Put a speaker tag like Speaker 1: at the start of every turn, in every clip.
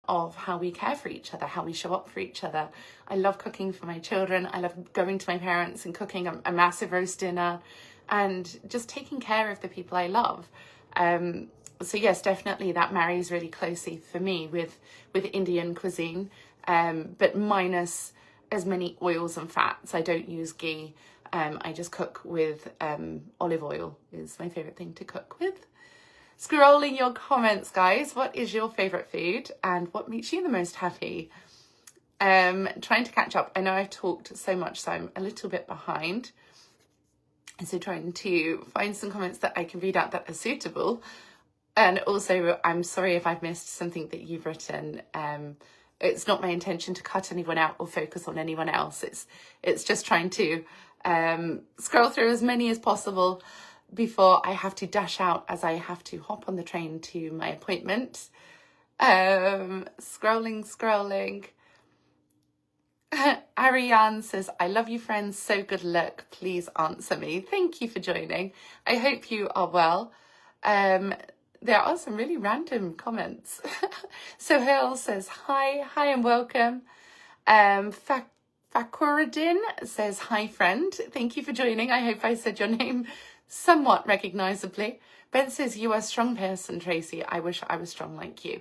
Speaker 1: of how we care for each other, how we show up for each other. I love cooking for my children. I love going to my parents and cooking a massive roast dinner and just taking care of the people I love. So yes, definitely that marries really closely for me with Indian cuisine, but minus as many oils and fats. I don't use ghee. I just cook with olive oil is my favourite thing to cook with. Scrolling your comments, guys. What is your favourite food and what makes you the most happy? Trying to catch up. I know I've talked so much, so I'm a little bit behind. So trying to find some comments that I can read out that are suitable. And also, I'm sorry if I've missed something that you've written. It's not my intention to cut anyone out or focus on anyone else. It's just trying to scroll through as many as possible before I have to dash out, as I have to hop on the train to my appointment. Scrolling. Ariane says, I love you, friends. So good luck. Please answer me. Thank you for joining. I hope you are well. There are some really random comments. Sohail says, hi and welcome. Fakuruddin says, hi, friend. Thank you for joining. I hope I said your name somewhat recognisably. Ben says, you are a strong person, Tracy. I wish I was strong like you.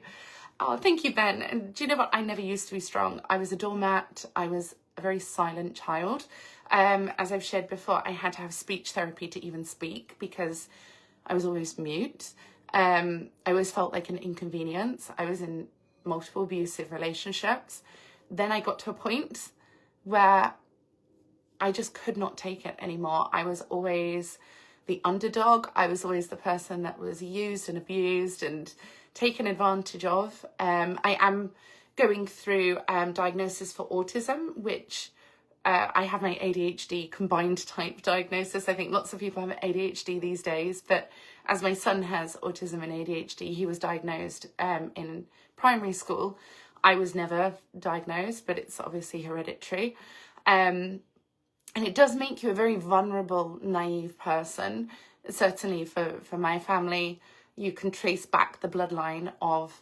Speaker 1: Oh, thank you, Ben. And do you know what? I never used to be strong. I was a doormat. I was a very silent child. As I've shared before, I had to have speech therapy to even speak because I was always mute. I always felt like an inconvenience. I was in multiple abusive relationships. Then I got to a point where I just could not take it anymore. I was always the underdog. I was always the person that was used and abused and taken advantage of. I am going through diagnosis for autism, which I have my ADHD combined type diagnosis. I think lots of people have ADHD these days, but as my son has autism and ADHD, he was diagnosed in primary school. I was never diagnosed, but it's obviously hereditary. And it does make you a very vulnerable, naive person. Certainly for my family, you can trace back the bloodline of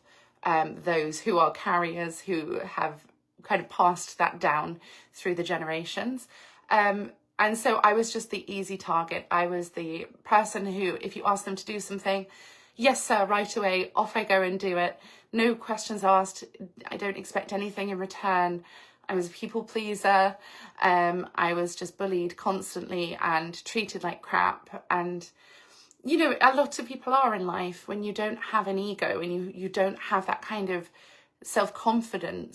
Speaker 1: those who are carriers who have kind of passed that down through the generations. And so I was just the easy target. I was the person who, if you ask them to do something, yes, sir, right away, off I go and do it. No questions asked. I don't expect anything in return. I was a people pleaser. I was just bullied constantly and treated like crap. And, you know, a lot of people are in life when you don't have an ego and you don't have that kind of self-confidence.